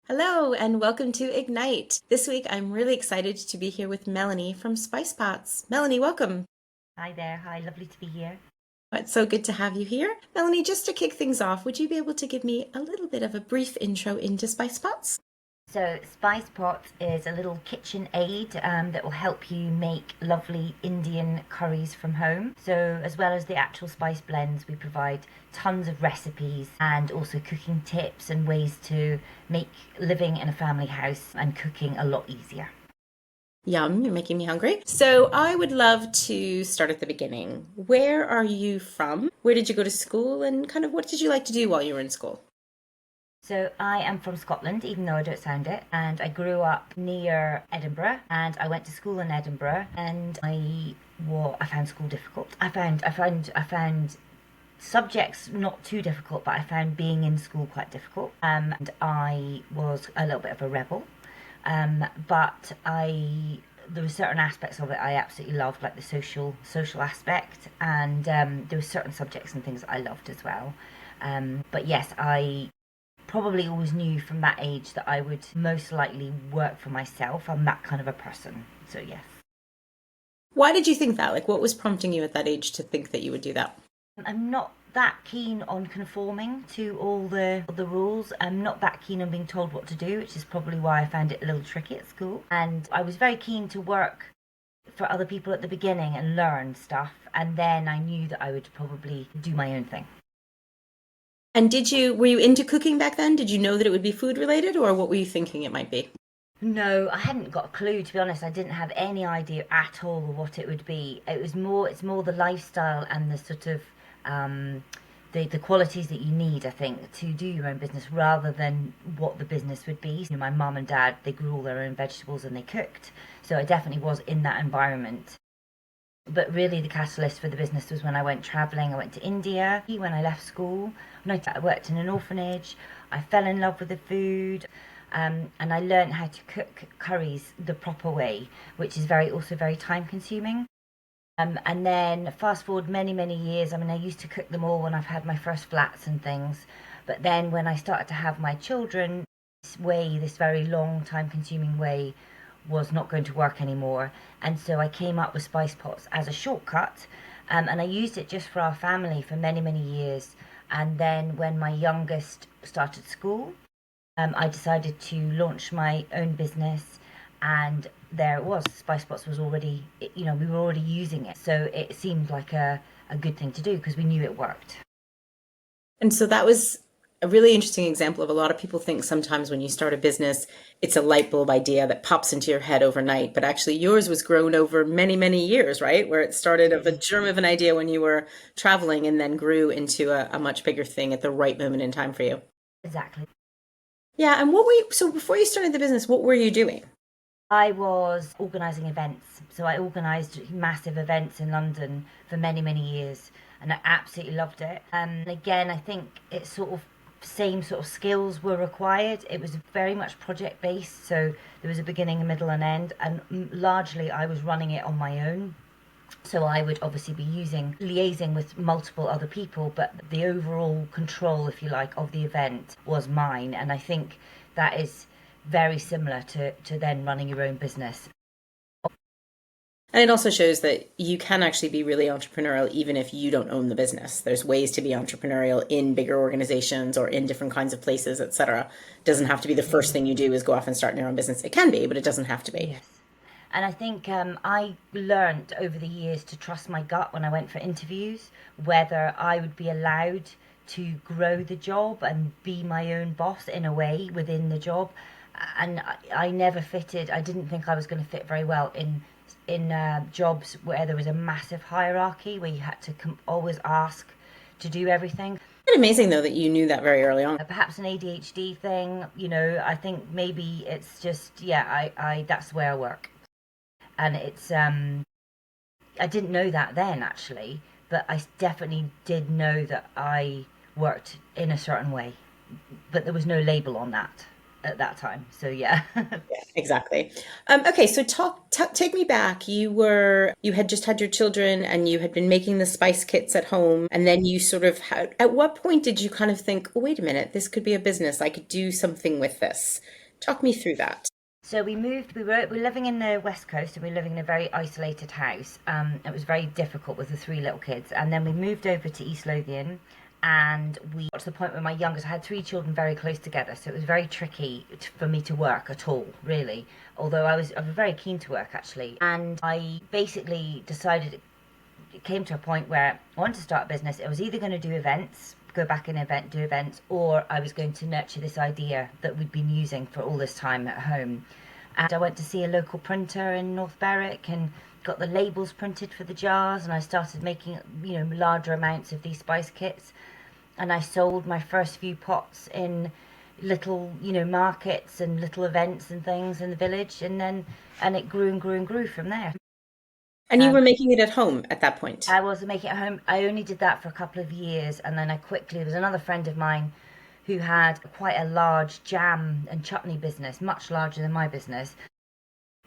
Hello and welcome to Ignite. This week I'm really excited to be here with Melanie from Spice Pots. Melanie, welcome. Hi there. Hi, lovely to be here. It's so good to have you here. Melanie, just to kick things off, would you be able to give me a little bit of a brief intro into Spice Pots? So, Spice Pots is a little kitchen aid that will help you make lovely Indian curries from home. So, as well as the actual spice blends, we provide tons of recipes and also cooking tips and ways to make living in a family house and cooking a lot easier. Yum, you're making me hungry. So I would love to start at the beginning. Where are you from? Where did you go to school? And kind of what did you like to do while you were in school? So I am from Scotland, even though I don't sound it, and I grew up near Edinburgh, and I went to school in Edinburgh, and I found school difficult. I found subjects not too difficult, but I found being in school quite difficult. And I was a little bit of a rebel, but there were certain aspects of it I absolutely loved, like the social aspect, and there were certain subjects and things that I loved as well. But yes, I probably always knew from that age that I would most likely work for myself. I'm that kind of a person. So, yes. Why did you think that? Like, what was prompting you at that age to think that you would do that? I'm not that keen on conforming to all the rules. I'm not that keen on being told what to do, which is probably why I found it a little tricky at school. And I was very keen to work for other people at the beginning and learn stuff. And then I knew that I would probably do my own thing. And were you into cooking back then? Did you know that it would be food related, or what were you thinking it might be? No, I hadn't got a clue, to be honest. I didn't have any idea at all what it would be. It's more the lifestyle and the sort of the qualities that you need, I think, to do your own business rather than what the business would be. You know, my mum and dad, they grew all their own vegetables and they cooked. So I definitely was in that environment. But really, the catalyst for the business was when I went travelling. I went to India when I left school. When I worked in an orphanage, I fell in love with the food, and I learned how to cook curries the proper way, which is also very time consuming. And then fast forward many, many years. I mean, I used to cook them all when I've had my first flats and things. But then when I started to have my children, this very long, time consuming way, was not going to work anymore. And so I came up with Spice Pots as a shortcut, and I used it just for our family for many, many years. And then when my youngest started school, I decided to launch my own business, and there it was. Spice Pots was already, we were already using it. So it seemed like a good thing to do because we knew it worked. And so that was a really interesting example of a lot of people think sometimes when you start a business, it's a light bulb idea that pops into your head overnight. But actually, yours was grown over many, many years, right? Where it started of a germ of an idea when you were traveling and then grew into a much bigger thing at the right moment in time for you. Exactly. Yeah. And so before you started the business, what were you doing? I was organising events. So I organised massive events in London for many, many years, and I absolutely loved it. And again, I think it's sort of same sort of skills were required. It was very much project based, so there was a beginning, a middle, and end, and largely I was running it on my own. So I would obviously be liaising with multiple other people, but the overall control, if you like, of the event was mine. And I think that is very similar to then running your own business. And it also shows that you can actually be really entrepreneurial even if you don't own the business. There's ways to be entrepreneurial in bigger organizations or in different kinds of places, etc. It doesn't have to be the first thing you do is go off and start your own business. It can be, but it doesn't have to be. Yes. And I think I learned over the years to trust my gut when I went for interviews, whether I would be allowed to grow the job and be my own boss in a way within the job. And I never fitted. I didn't think I was going to fit very well in jobs where there was a massive hierarchy, where you had to always ask to do everything. It's amazing though that you knew that very early on. Perhaps an ADHD thing, I think maybe it's just, yeah, I that's the way I work. And it's I didn't know that then actually, but I definitely did know that I worked in a certain way, but there was no label on that. at that time. So yeah. Yeah, exactly. Okay, so take me back. You had just had your children and you had been making the spice kits at home, and then you sort of had, at what point did you kind of think, oh, wait a minute, this could be a business. I could do something with this. Talk me through that. So we moved. We were living in the West Coast, and we were living in a very isolated house. It was very difficult with the three little kids, and then we moved over to East Lothian, and we got to the point where my youngest, I had three children very close together, so it was very tricky for me to work at all, really. Although I was very keen to work actually, and I basically decided it came to a point where I wanted to start a business. I was either going to do events, go back and do events, or I was going to nurture this idea that we'd been using for all this time at home. And I went to see a local printer in North Berwick and got the labels printed for the jars, and I started making, larger amounts of these spice kits. And I sold my first few pots in little, markets and little events and things in the village, and it grew and grew and grew from there. And you were making it at home at that point. I was making it at home. I only did that for a couple of years, and then there was another friend of mine who had quite a large jam and chutney business, much larger than my business.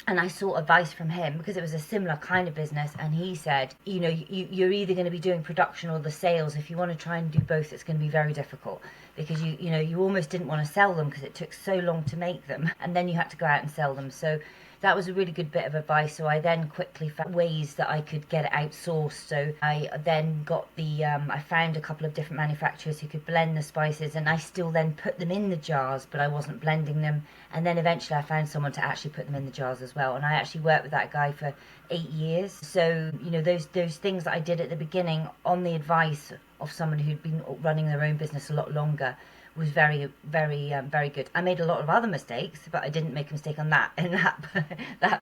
And I sought advice from him because it was a similar kind of business. And he said, you're either going to be doing production or the sales. If you want to try and do both, it's going to be very difficult because you almost didn't want to sell them because it took so long to make them. And then you had to go out and sell them. So that was a really good bit of advice. So I then quickly found ways that I could get it outsourced. So I then I found a couple of different manufacturers who could blend the spices, and I still then put them in the jars, but I wasn't blending them. And then eventually I found someone to actually put them in the jars as well. And I actually worked with that guy for 8 years. So, those things that I did at the beginning on the advice of someone who'd been running their own business a lot longer was very, very, very good. I made a lot of other mistakes, but I didn't make a mistake on that. And that.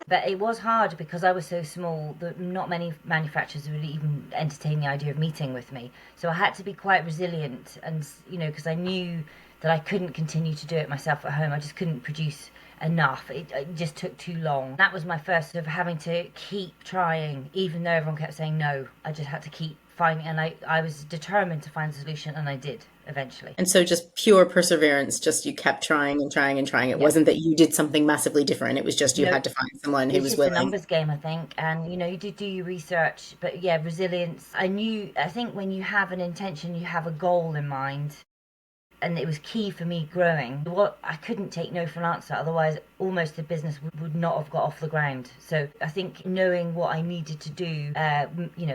But it was hard because I was so small that not many manufacturers would even entertain the idea of meeting with me. So I had to be quite resilient, and because I knew that I couldn't continue to do it myself at home. I just couldn't produce enough. It just took too long. That was my first sort of having to keep trying, even though everyone kept saying no. I just had to keep finding, and I was determined to find a solution, and I did eventually. And so just pure perseverance, just you kept trying and trying and trying. It Yeah. wasn't that you did something massively different. It was just you No, had to find someone who it's was just a willing. numbers game, I think. And you do your research, but yeah, resilience. I think when you have an intention, you have a goal in mind, and it was key for me growing. What I couldn't take no for an answer, otherwise almost the business would not have got off the ground. So I think knowing what I needed to do,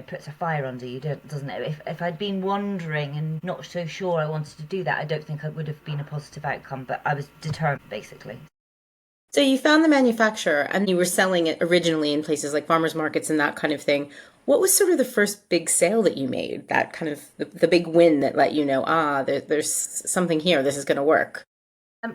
puts a fire under you, doesn't it? If I'd been wondering and not so sure I wanted to do that, I don't think it would have been a positive outcome. But I was determined, basically. So you found the manufacturer and you were selling it originally in places like farmers markets and that kind of thing. What was sort of the first big sale that you made? That kind of the big win that let you know, there's something here. This is going to work.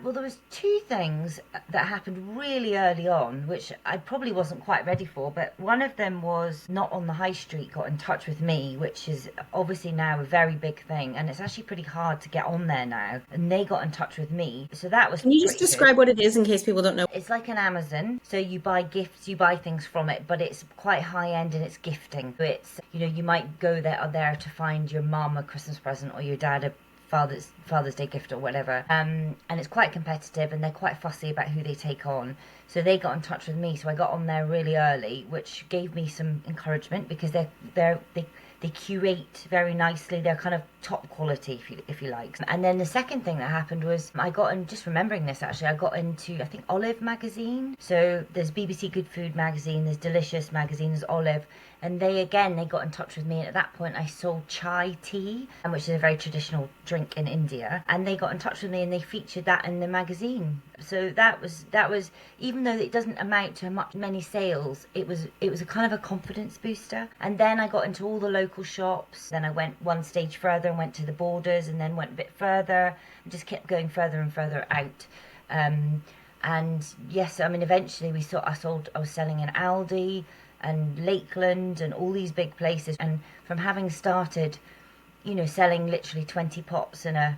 Well, there was two things that happened really early on, which I probably wasn't quite ready for. But one of them was Not on the High Street got in touch with me, which is obviously now a very big thing, and it's actually pretty hard to get on there now. And they got in touch with me, so that was Can you just pretty good. describe what it is in case people don't know? It's like an Amazon, so you buy gifts, you buy things from it, but it's quite high end and it's gifting. So it's you might go there to find your mum a Christmas present or your dad a Father's Day gift or whatever. And it's quite competitive, and they're quite fussy about who they take on. So they got in touch with me, so I got on there really early, which gave me some encouragement because they curate very nicely. They're kind of top quality, if you like. And then the second thing that happened was I got in, just remembering this actually, I got into, I think, Olive magazine. So there's BBC Good Food magazine, there's Delicious magazine, there's Olive. And they got in touch with me. And at that point, I sold chai tea, which is a very traditional drink in India. And they got in touch with me and they featured that in the magazine. So that was, even though it doesn't amount to many sales, it was a kind of a confidence booster. And then I got into all the local shops. Then I went one stage further and went to the borders, and then went a bit further and just kept going further and further out. And yes, I mean, eventually I was selling in Aldi and Lakeland and all these big places. And from having started, selling literally 20 pots in a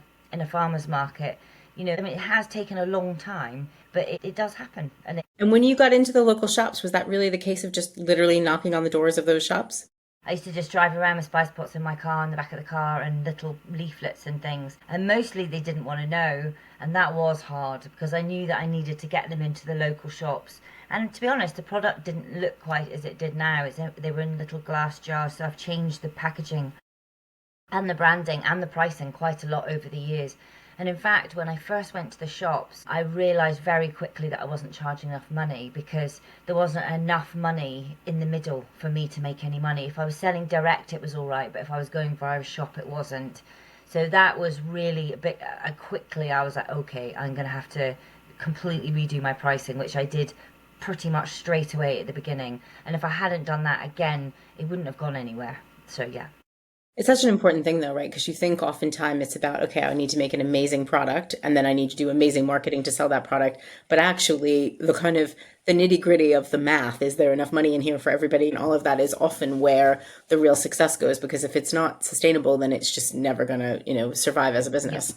farmer's market, I mean, it has taken a long time, but it does happen. And when you got into the local shops, was that really the case of just literally knocking on the doors of those shops? I used to just drive around with spice pots in my car, in the back of the car, and little leaflets and things. And mostly they didn't want to know. And that was hard because I knew that I needed to get them into the local shops. And to be honest, the product didn't look quite as it did now. They were in little glass jars, so I've changed the packaging and the branding and the pricing quite a lot over the years. And in fact, when I first went to the shops, I realised very quickly that I wasn't charging enough money because there wasn't enough money in the middle for me to make any money. If I was selling direct, it was all right, but if I was going via a shop, it wasn't. So that was really a bit, quickly I was like, okay, I'm going to have to completely redo my pricing, which I did pretty much straight away at the beginning. And if I hadn't done that again, it wouldn't have gone anywhere. So yeah. It's such an important thing though, right? Because you think oftentimes it's about, okay, I need to make an amazing product and then I need to do amazing marketing to sell that product. But actually the kind of the nitty gritty of the math, is there enough money in here for everybody? And all of that is often where the real success goes, because if it's not sustainable, then it's just never going to, survive as a Yeah. business.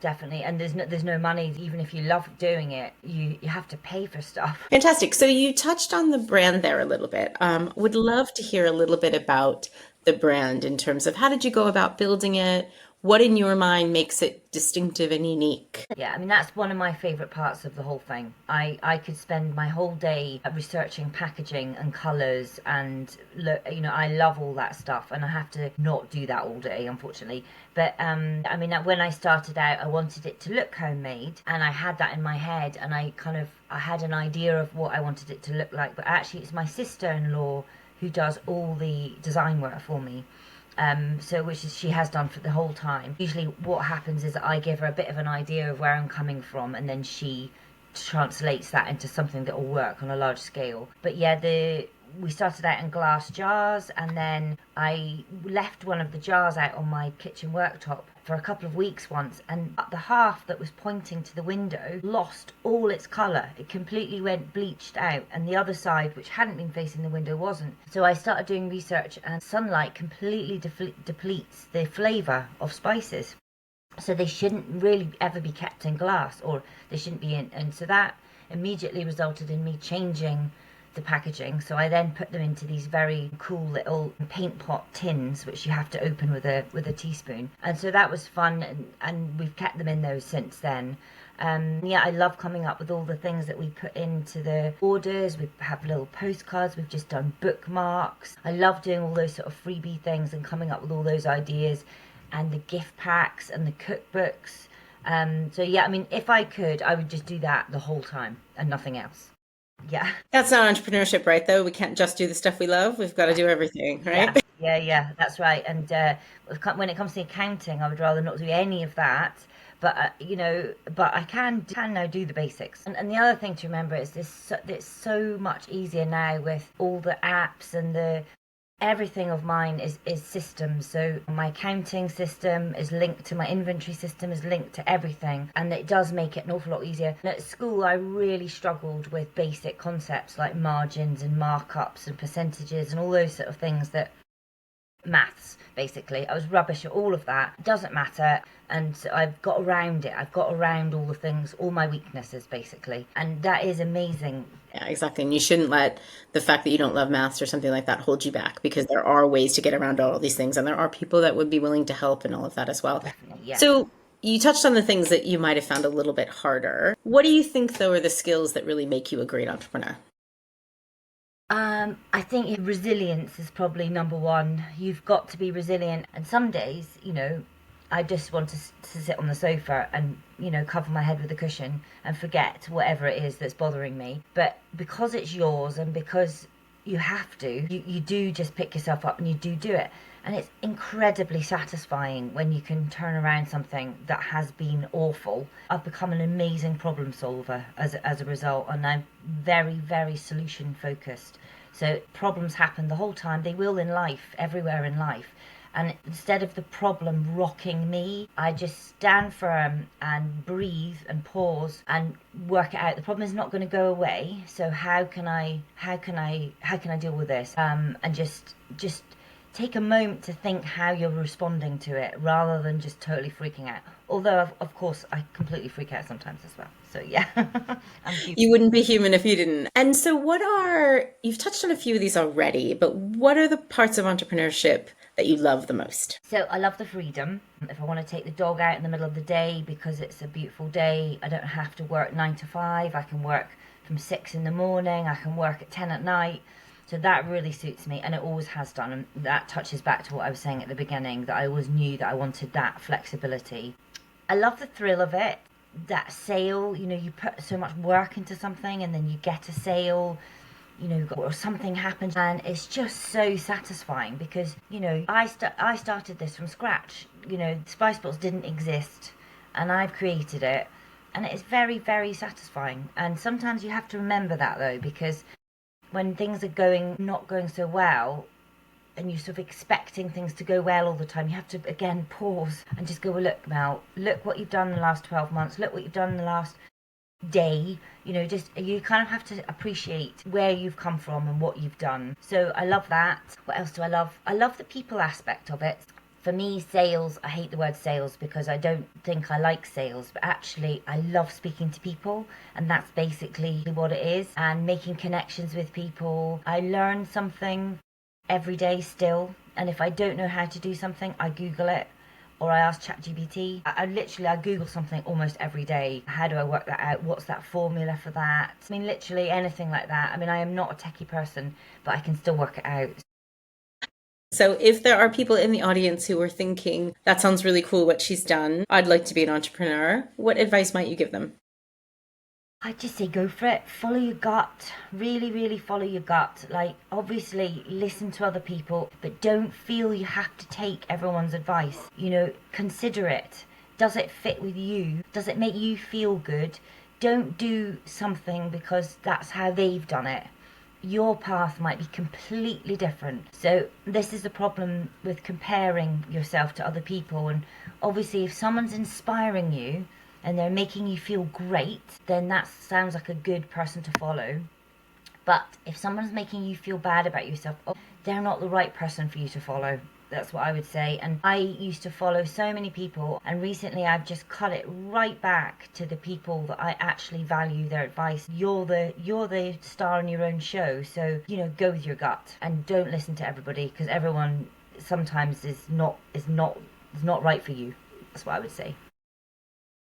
Definitely, and there's no money. Even if you love doing it, you have to pay for stuff. Fantastic. So you touched on the brand there a little bit. Would love to hear a little bit about the brand in terms of how did you go about building it? What in your mind makes it distinctive and unique? Yeah, I mean that's one of my favorite parts of the whole thing. I could spend my whole day researching packaging and colors and look, I love all that stuff, and I have to not do that all day, unfortunately. But I mean, when I started out, I wanted it to look homemade, and I had that in my head, and I had an idea of what I wanted it to look like. But actually, it's my sister-in-law who does all the design work for me. So which is she has done for the whole time. Usually what happens is that I give her a bit of an idea of where I'm coming from, and then she translates that into something that will work on a large scale. But yeah, we started out in glass jars, and then I left one of the jars out on my kitchen worktop for a couple of weeks once, and the half that was pointing to the window lost all its colour. It completely went bleached out, and the other side, which hadn't been facing the window, wasn't. So I started doing research, and sunlight completely depletes the flavour of spices. So they shouldn't really ever be kept in glass, or they shouldn't be in. And so that immediately resulted in me changing the packaging. So I then put them into these very cool little paint pot tins, which you have to open with a teaspoon. And so that was fun, and we've kept them in those since then. Yeah, I love coming up with all the things that we put into the orders. We have little postcards. We've just done bookmarks. I love doing all those sort of freebie things and coming up with all those ideas, and the gift packs and the cookbooks. So yeah, I mean, if I could, I would just do that the whole time and nothing else. Yeah. That's not entrepreneurship, right? Though we can't just do the stuff we love. We've got to do everything, Yeah, right? yeah, that's right. And when it comes to accounting, I would rather not do any of that. But but I can now do the basics. And the other thing to remember is it's so much easier now with all the apps and the everything of mine is systems. So my accounting system is linked to my inventory system, is linked to everything, and it does make it an awful lot easier. And at school I really struggled with basic concepts like margins and markups and percentages and all those sort of things, that maths basically. I was rubbish at all of that. It doesn't matter. And so I've got around it. I've got around all the things, all my weaknesses basically. And that is amazing. Yeah, exactly. And you shouldn't let the fact that you don't love maths or something like that hold you back, because there are ways to get around all these things, and there are people that would be willing to help and all of that as well. Definitely, yeah. So you touched on the things that you might have found a little bit harder. What do you think, though, are the skills that really make you a great entrepreneur? I think resilience is probably number one. You've got to be resilient. And some days, I just want to sit on the sofa and, cover my head with a cushion and forget whatever it is that's bothering me. But because it's yours and because you have to, you do just pick yourself up and you do it. And it's incredibly satisfying when you can turn around something that has been awful. I've become an amazing problem solver as a result, and I'm very, very solution focused. So problems happen the whole time. They will in life, everywhere in life. And instead of the problem rocking me, I just stand firm and breathe and pause and work it out. The problem is not going to go away. So how can I deal with this? And just take a moment to think how you're responding to it, rather than just totally freaking out. Although, of course, I completely freak out sometimes as well. So yeah, I'm human. You wouldn't be human if you didn't. And so you've touched on a few of these already, but what are the parts of entrepreneurship that you love the most? So I love the freedom. If I want to take the dog out in the middle of the day because it's a beautiful day, I don't have to work 9 to 5. I can work from 6 in the morning. I can work at 10 at night. So that really suits me, and it always has done. And that touches back to what I was saying at the beginning, that I always knew that I wanted that flexibility. I love the thrill of it. That sale, you put so much work into something and then you get a sale, or something happens, and it's just so satisfying because, I started this from scratch. Spice Box didn't exist and I've created it, and it is very, very satisfying. And sometimes you have to remember that though, because when things are not going so well, and you're sort of expecting things to go well all the time, you have to again pause and just go, well, look, Mel, look what you've done in the last 12 months, look what you've done in the last day. Just you kind of have to appreciate where you've come from and what you've done. So I love that. What else do I love? I love the people aspect of it. For me, sales, I hate the word sales because I don't think I like sales, but actually I love speaking to people, and that's basically what it is, and making connections with people. I learn something every day still, and if I don't know how to do something, I Google it, or I ask ChatGPT. I Google something almost every day. How do I work that out? What's that formula for that? I mean, literally anything like that. I mean, I am not a techie person, but I can still work it out. So if there are people in the audience who are thinking, that sounds really cool what she's done, I'd like to be an entrepreneur, what advice might you give them? I'd just say go for it. Follow your gut. Really, really follow your gut. Like, obviously, listen to other people, but don't feel you have to take everyone's advice. Consider it. Does it fit with you? Does it make you feel good? Don't do something because that's how they've done it. Your path might be completely different. So this is the problem with comparing yourself to other people. And obviously, if someone's inspiring you and they're making you feel great, then that sounds like a good person to follow. But if someone's making you feel bad about yourself, they're not the right person for you to follow. That's what I would say. And I used to follow so many people, and recently I've just cut it right back to the people that I actually value their advice. You're the star in your own show, so go with your gut and don't listen to everybody, because everyone sometimes is not right for you. That's what I would say.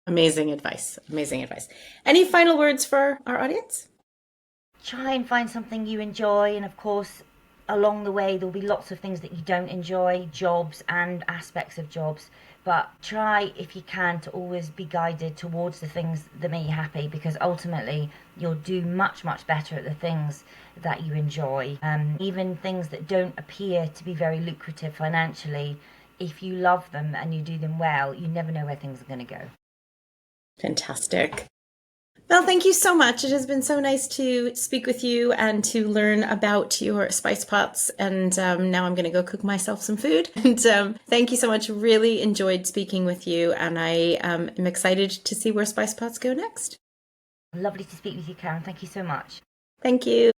Amazing advice. Amazing advice. Any final words for our audience? Try and find something you enjoy, and of course, along the way there'll be lots of things that you don't enjoy, jobs and aspects of jobs, but try, if you can, to always be guided towards the things that make you happy, because ultimately you'll do much, much better at the things that you enjoy. Even things that don't appear to be very lucrative financially, if you love them and you do them well, you never know where things are going to go. Fantastic. Well, thank you so much. It has been so nice to speak with you and to learn about your spice pots. And now I'm going to go cook myself some food. And thank you so much. Really enjoyed speaking with you. And I am excited to see where spice pots go next. Lovely to speak with you, Karen. Thank you so much. Thank you.